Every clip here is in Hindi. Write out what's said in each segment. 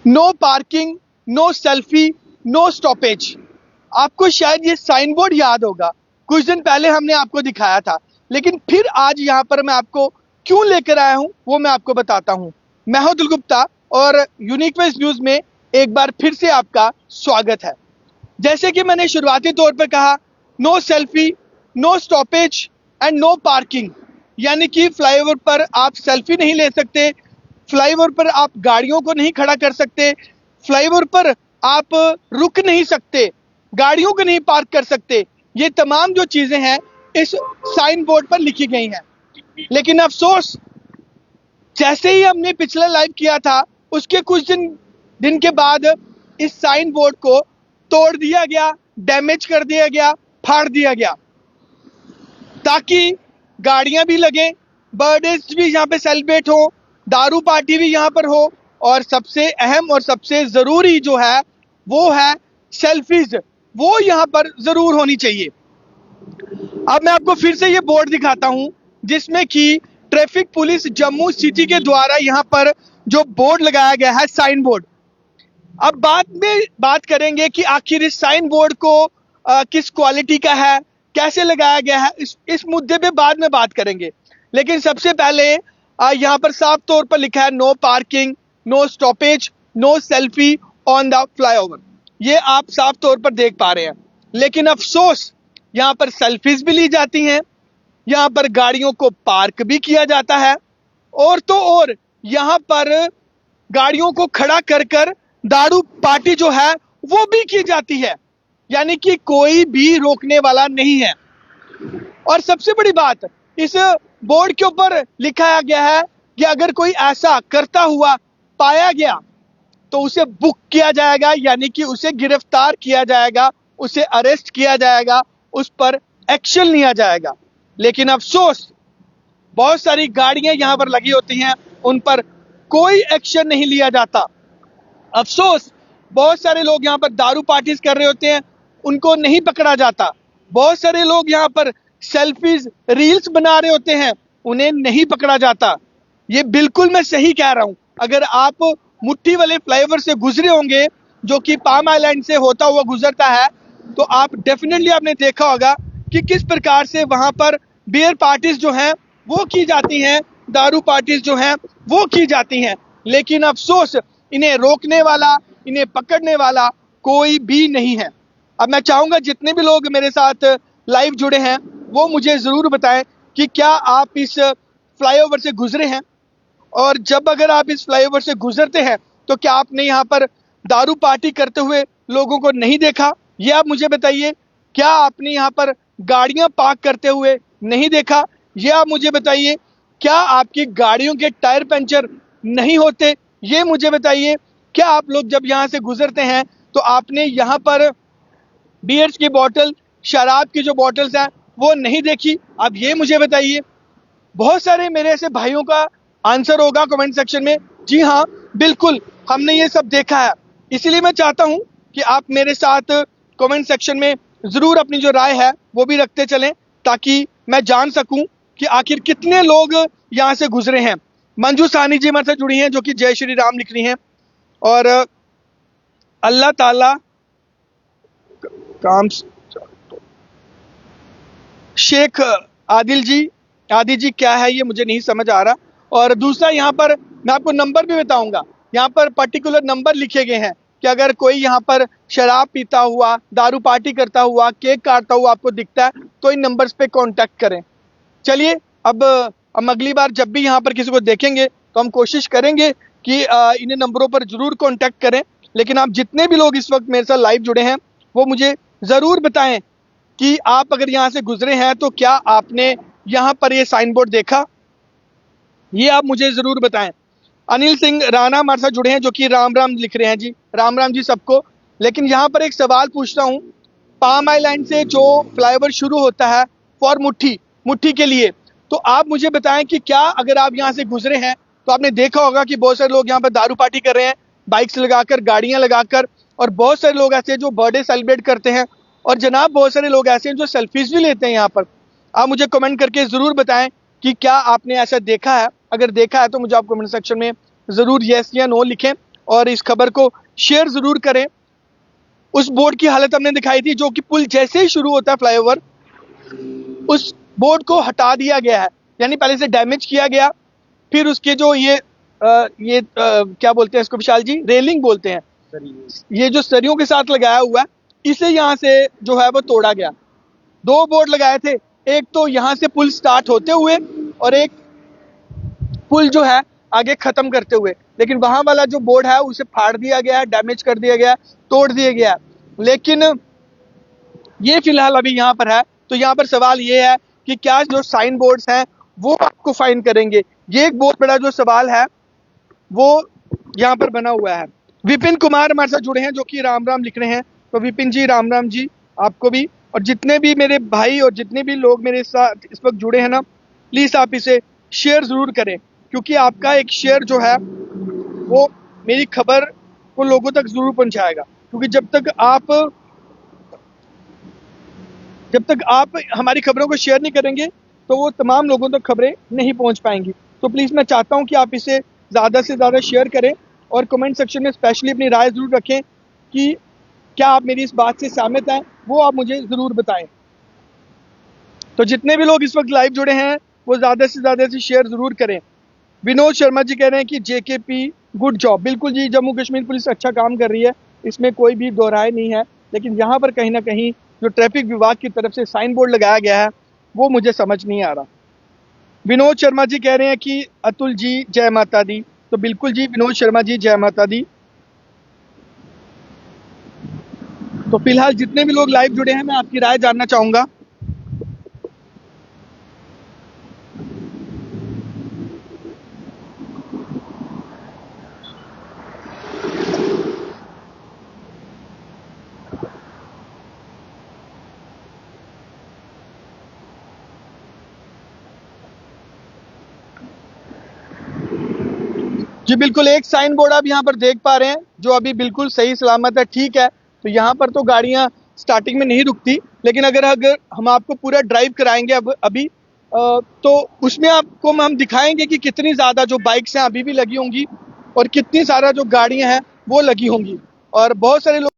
No parking, no selfie, no stoppage. आपको शायद ये साइन बोर्ड याद होगा, कुछ दिन पहले हमने आपको दिखाया था, लेकिन फिर आज यहाँ पर मैं आपको क्यों लेकर आया हूँ वो मैं आपको बताता हूँ। मैं हूं अतुल गुप्ता और यूनिक वेज न्यूज में एक बार फिर से आपका स्वागत है। जैसे कि मैंने शुरुआती तौर पर कहा, no selfie, no stoppage and no parking, यानी कि फ्लाईओवर पर आप सेल्फी नहीं ले सकते, फ्लाईओवर पर आप गाड़ियों को नहीं खड़ा कर सकते, फ्लाईओवर पर आप रुक नहीं सकते, गाड़ियों को नहीं पार्क कर सकते। ये तमाम जो चीजें हैं इस साइन बोर्ड पर लिखी गई हैं। लेकिन अफसोस, जैसे ही हमने पिछला लाइव किया था उसके कुछ दिन के बाद इस साइन बोर्ड को तोड़ दिया गया, डैमेज कर दिया गया, फाड़ दिया गया, ताकि गाड़ियां भी लगे, बर्थडे भी यहाँ पे सेलिब्रेट हो, दारू पार्टी भी यहाँ पर हो, और सबसे अहम और सबसे जरूरी जो है वो है सेल्फीज, वो यहाँ पर जरूर होनी चाहिए। अब मैं आपको फिर से ये बोर्ड दिखाता हूं जिसमें कि ट्रैफिक पुलिस जम्मू सिटी के द्वारा यहाँ पर जो बोर्ड लगाया गया है, साइन बोर्ड। अब बाद में बात करेंगे कि आखिर इस साइन बोर्ड को किस क्वालिटी का है, कैसे लगाया गया है, इस मुद्दे पे बाद में बात करेंगे। लेकिन सबसे पहले यहाँ पर साफ तौर पर लिखा है no parking, no stoppage, no selfie on the flyover. ये आप साफ तौर पर देख पा रहे हैं। लेकिन अफसोस, यहाँ पर सेल्फीज भी ली जाती हैं, यहाँ पर गाड़ियों को पार्क भी किया जाता है, और तो और यहाँ पर गाड़ियों को खड़ा कर कर दारू पार्टी जो है वो भी की जाती है, यानी कि कोई भी रोकने वाला नहीं है। और सबसे बड़ी बात, इस बोर्ड के ऊपर लिखाया गया है कि अगर कोई ऐसा करता हुआ पाया गया तो उसे बुक किया जाएगा, यानी कि उसे गिरफ्तार किया जाएगा, उसे अरेस्ट किया जाएगा, उस पर एक्शन लिया जाएगा। लेकिन अफसोस, बहुत सारी गाड़ियां यहां पर लगी होती हैं, उन पर कोई एक्शन नहीं लिया जाता। अफसोस, बहुत सारे लोग यहाँ पर दारू पार्टीज कर रहे होते हैं, उनको नहीं पकड़ा जाता। बहुत सारे लोग यहाँ पर सेल्फीज, रील्स बना रहे होते हैं, उन्हें नहीं पकड़ा जाता। ये बिल्कुल मैं सही कह रहा हूं। अगर आप मुट्ठी वाले फ्लाईओवर से गुजरे होंगे जो कि पाम आइलैंड से होता हुआ गुजरता है, तो आप डेफिनेटली आपने देखा होगा कि किस प्रकार से वहां पर बियर पार्टीज जो हैं वो की जाती हैं, दारू पार्टीज जो हैं वो की जाती हैं। लेकिन अफसोस, इन्हें रोकने वाला, इन्हें पकड़ने वाला कोई भी नहीं है। अब मैं चाहूंगा जितने भी लोग मेरे साथ लाइव जुड़े हैं वो मुझे जरूर बताएं कि क्या आप इस फ्लाईओवर से गुजरे हैं, और जब अगर आप इस फ्लाईओवर से गुजरते हैं तो क्या आपने यहाँ पर दारू पार्टी करते हुए लोगों को नहीं देखा, ये आप मुझे बताइए। क्या आपने यहाँ पर गाड़ियां पार्क करते हुए नहीं देखा, ये आप मुझे बताइए। क्या आपकी गाड़ियों के टायर पंचर नहीं होते, ये मुझे बताइए। क्या आप लोग जब यहाँ से गुजरते हैं तो आपने यहाँ पर बियर्स की बोतल, शराब की जो बोतल्स हैं वो नहीं देखी, आप ये मुझे बताइए। बहुत सारे मेरे ऐसे भाइयों का आंसर होगा कमेंट सेक्शन में, जी हाँ बिल्कुल हमने ये सब देखा है। इसलिए मैं चाहता हूं कि आप मेरे साथ कमेंट सेक्शन में जरूर अपनी जो राय है वो भी रखते चलें, ताकि मैं जान सकूं कि आखिर कितने लोग यहाँ से गुजरे हैं। मंजू साहनी जी हमारे साथ जुड़ी हैं जो कि जय श्री राम लिख रही हैं, और अल्लाह ताला काम, शेख आदिल जी क्या है ये मुझे नहीं समझ आ रहा। और दूसरा, यहाँ पर मैं आपको नंबर भी बताऊंगा, यहाँ पर पर्टिकुलर नंबर लिखे गए हैं कि अगर कोई यहाँ पर शराब पीता हुआ, दारू पार्टी करता हुआ, केक काटता हुआ आपको दिखता है तो इन नंबर्स पे कांटेक्ट करें। चलिए, अब अगली बार जब भी यहाँ पर किसी को देखेंगे तो हम कोशिश करेंगे कि इन नंबरों पर जरूर कांटेक्ट करें। लेकिन आप जितने भी लोग इस वक्त मेरे साथ लाइव जुड़े हैं वो मुझे जरूर बताएं कि आप अगर यहाँ से गुजरे हैं तो क्या आपने यहाँ पर ये साइन बोर्ड देखा, ये आप मुझे जरूर बताएं। अनिल सिंह राणा हमारे साथ जुड़े हैं जो कि राम राम लिख रहे हैं, जी राम राम जी सबको। लेकिन यहाँ पर एक सवाल पूछता हूँ, पाम आइलैंड से जो फ्लाईओवर शुरू होता है फॉर मुट्ठी के लिए, तो आप मुझे बताएं कि क्या अगर आप यहाँ से गुजरे हैं तो आपने देखा होगा कि बहुत सारे लोग यहाँ पर दारू पार्टी कर रहे हैं, बाइक्स लगाकर, गाड़ियां लगाकर, और बहुत सारे लोग ऐसे हैं जो बर्थडे सेलिब्रेट करते हैं, और जनाब बहुत सारे लोग ऐसे हैं जो सेल्फीज भी लेते हैं यहाँ पर। आप मुझे कमेंट करके जरूर बताएं कि क्या आपने ऐसा देखा है। अगर देखा है तो मुझे आप कमेंट सेक्शन में जरूर यस या नो लिखें, और इस खबर को शेयर ज़रूर करें। उस बोर्ड की हालत हमने दिखाई थी, जो कि पुल जैसे ही शुरू होता है फ्लाईओवर, उस बोर्ड को हटा दिया गया है, यानी पहले से डैमेज किया गया, फिर उसके जो क्या बोलते हैं इसको विशाल जी, रेलिंग बोलते हैं, ये जो सरियों के साथ लगाया हुआ है, इसे यहाँ से जो है वो तोड़ा गया। दो बोर्ड लगाए थे, एक तो यहाँ से पुल स्टार्ट होते हुए और एक पुल जो है आगे खत्म करते हुए, लेकिन वहां वाला जो बोर्ड है उसे फाड़ दिया गया है, डैमेज कर दिया गया है, तोड़ दिया गया है। लेकिन ये फिलहाल अभी यहाँ पर है। तो यहाँ पर सवाल ये है कि क्या जो साइन बोर्ड्स हैं वो आपको फाइन करेंगे? ये एक बहुत बड़ा जो सवाल है वो यहाँ पर बना हुआ है। विपिन कुमार हमारे साथ जुड़े हैं, जो कि राम राम लिख रहे हैं। तो विपिन जी, राम राम जी आपको भी, और जितने भी मेरे भाई और जितने भी लोग मेरे साथ इस वक्त जुड़े हैं ना, प्लीज आप इसे शेयर जरूर करें, क्योंकि आपका एक शेयर जो है वो मेरी खबर को लोगों तक जरूर पहुंचाएगा। क्योंकि जब तक आप हमारी खबरों को शेयर नहीं करेंगे तो वो तमाम लोगों तक खबरें नहीं पहुंच पाएंगी। तो प्लीज़ मैं चाहता हूं कि आप इसे ज़्यादा से ज़्यादा शेयर करें और कमेंट सेक्शन में स्पेशली अपनी राय ज़रूर रखें कि क्या आप मेरी इस बात से सहमत हैं, वो आप मुझे ज़रूर बताएं। तो जितने भी लोग इस वक्त लाइव जुड़े हैं वो ज़्यादा से ज़्यादा से शेयर ज़रूर करें। विनोद शर्मा जी कह रहे हैं कि जेकेपी गुड जॉब। बिल्कुल जी, जम्मू कश्मीर पुलिस अच्छा काम कर रही है, इसमें कोई भी दो राय नहीं है। लेकिन यहाँ पर कहीं ना कहीं जो ट्रैफिक विभाग की तरफ से साइन बोर्ड लगाया गया है वो मुझे समझ नहीं आ रहा। विनोद शर्मा जी कह रहे हैं कि अतुल जी जय माता दी। तो बिल्कुल जी विनोद शर्मा जी, जय माता दी। तो फिलहाल जितने भी लोग लाइव जुड़े हैं मैं आपकी राय जानना चाहूंगा। जी बिल्कुल, एक साइन बोर्ड आप यहाँ पर देख पा रहे हैं जो अभी बिल्कुल सही सलामत है, ठीक है। तो यहाँ पर तो गाड़ियाँ स्टार्टिंग में नहीं रुकती, लेकिन अगर अगर हम आपको पूरा ड्राइव कराएंगे अभी तो उसमें आपको हम दिखाएंगे कि कितनी ज़्यादा जो बाइक्स हैं अभी भी लगी होंगी और कितनी सारा जो गाड़ियाँ हैं वो लगी होंगी। और बहुत सारे लोग,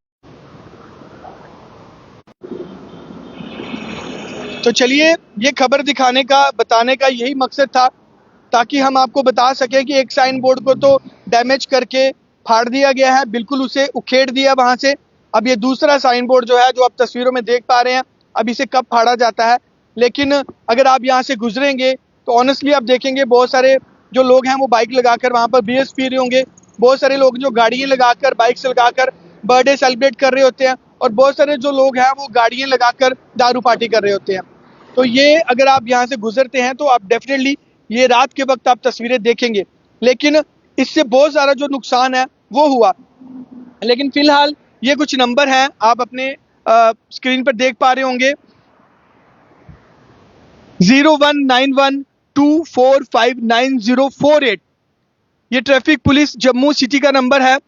तो चलिए, ये खबर दिखाने का, बताने का यही मकसद था, ताकि हम आपको बता सकें कि एक साइन बोर्ड को तो डैमेज करके फाड़ दिया गया है, बिल्कुल उसे उखेड़ दिया वहां से। अब ये दूसरा साइन बोर्ड जो है, जो आप तस्वीरों में देख पा रहे हैं, अब इसे कब फाड़ा जाता है। लेकिन अगर आप यहाँ से गुजरेंगे तो ऑनेस्टली आप देखेंगे बहुत सारे जो लोग हैं वो बाइक लगाकर वहां पर बीयर्स पी रहे होंगे। बहुत सारे लोग जो गाड़ियां लगाकर, बाइक्स लगाकर बर्थडे सेलिब्रेट कर रहे होते हैं, और बहुत सारे जो लोग हैं वो गाड़ियां लगाकर दारू पार्टी कर रहे होते हैं। तो ये अगर आप यहाँ से गुजरते हैं तो आप डेफिनेटली ये रात के वक्त आप तस्वीरें देखेंगे, लेकिन इससे बहुत सारा जो नुकसान है वो हुआ। लेकिन फिलहाल ये कुछ नंबर हैं, आप अपने स्क्रीन पर देख पा रहे होंगे। 0191245908, ये ट्रैफिक पुलिस जम्मू सिटी का नंबर है।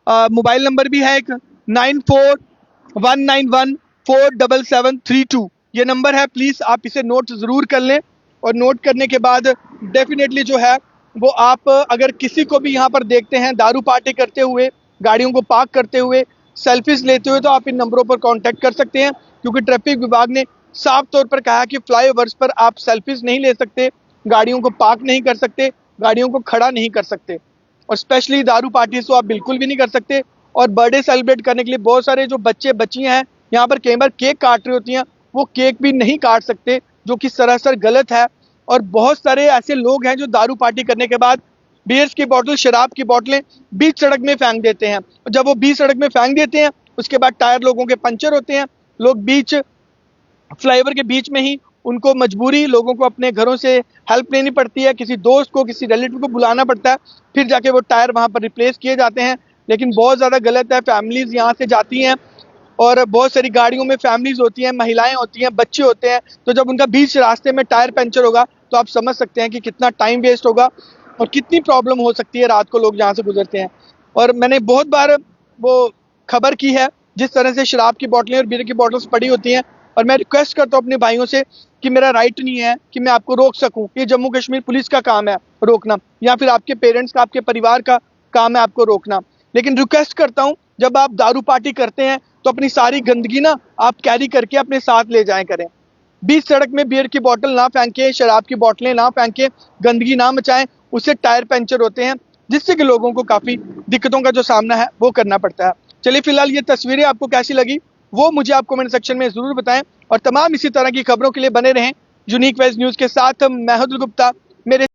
मोबाइल नंबर भी है एक 9419147732, ये नंबर है। प्लीज़ आप इसे नोट ज़रूर कर लें, और नोट करने के बाद डेफिनेटली जो है वो आप अगर किसी को भी यहाँ पर देखते हैं दारू पार्टी करते हुए, गाड़ियों को पार्क करते हुए, सेल्फीज लेते हुए, तो आप इन नंबरों पर कांटेक्ट कर सकते हैं। क्योंकि ट्रैफिक विभाग ने साफ तौर पर कहा कि फ्लाईओवर्स पर आप सेल्फीज नहीं ले सकते, गाड़ियों को पार्क नहीं कर सकते, गाड़ियों को खड़ा नहीं कर सकते, और स्पेशली दारू पार्टीज तो आप बिल्कुल भी नहीं कर सकते। और बर्थडे सेलिब्रेट करने के लिए बहुत सारे जो बच्चे बच्चियां हैं यहाँ पर कई बार केक काट रही होती हैं, वो केक भी नहीं काट सकते, जो कि सरासर गलत है। और बहुत सारे ऐसे लोग हैं जो दारू पार्टी करने के बाद बियर्स की बोतल, शराब की बोतलें बीच सड़क में फेंक देते हैं। जब वो बीच सड़क में फेंक देते हैं उसके बाद टायर लोगों के पंचर होते हैं, लोग बीच फ्लाईओवर के बीच में ही, उनको मजबूरी लोगों को अपने घरों से हेल्प लेनी पड़ती है, किसी दोस्त को, किसी रिलेटिव को बुलाना पड़ता है, फिर जाके वो टायर वहां पर रिप्लेस किए जाते हैं। लेकिन बहुत ज़्यादा गलत है। फैमिलीज यहाँ से जाती हैं और बहुत सारी गाड़ियों में फैमिलीज होती हैं, महिलाएं होती हैं, बच्चे होते हैं। तो जब उनका बीच रास्ते में टायर पंचर होगा तो आप समझ सकते हैं कि कितना टाइम वेस्ट होगा और कितनी प्रॉब्लम हो सकती है रात को लोग जहाँ से गुजरते हैं। और मैंने बहुत बार वो खबर की है, जिस तरह से शराब की बोतलें और बीयर की बोतल्स पड़ी होती हैं। और मैं रिक्वेस्ट करता हूँ अपने भाइयों से कि मेरा राइट नहीं है कि मैं आपको रोक सकूं, ये जम्मू कश्मीर पुलिस का काम है रोकना, या फिर आपके पेरेंट्स का, आपके परिवार का काम है आपको रोकना। लेकिन रिक्वेस्ट करता हूं, जब आप दारू पार्टी करते हैं तो अपनी सारी गंदगी ना आप कैरी करके अपने साथ ले जाएं करें। बीच सड़क में बियर की बोतल ना फेंकें, शराब की बोतलें ना फेंकें, गंदगी ना मचाएं, उससे टायर पंचर होते हैं, जिससे कि लोगों को काफी दिक्कतों का जो सामना है वो करना पड़ता है। चलिए फिलहाल ये तस्वीरें आपको कैसी लगी वो मुझे आप कमेंट सेक्शन में जरूर बताएं, और तमाम इसी तरह की खबरों के लिए बने रहें यूनिक वेज न्यूज के साथ। मैं हूं गुप्ता, मेरे